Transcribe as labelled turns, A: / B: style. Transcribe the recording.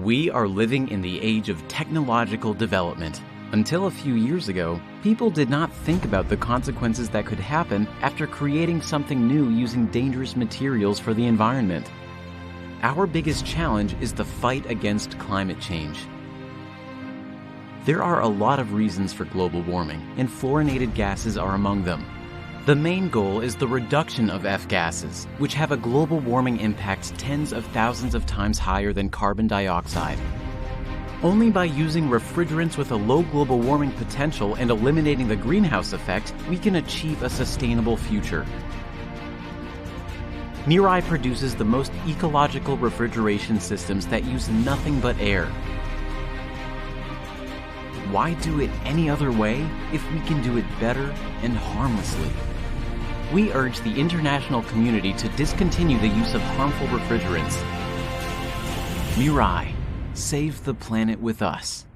A: We are living in the age of technological development. Until a few years ago, people did not think about the consequences that could happen after creating something new using dangerous materials for the environment. Our biggest challenge is the fight against climate change. There are a lot of reasons for global warming, and fluorinated gases are among them. The main goal is the reduction of F-gases, which have a global warming impact tens of thousands of times higher than carbon dioxide. Only by using refrigerants with a low global warming potential and eliminating the greenhouse effect, we can achieve a sustainable future. Mirai produces the most ecological refrigeration systems that use nothing but air. Why do it any other way if we can do it better and harmlessly? We urge the international community to discontinue the use of harmful refrigerants. Mirai, save the planet with us.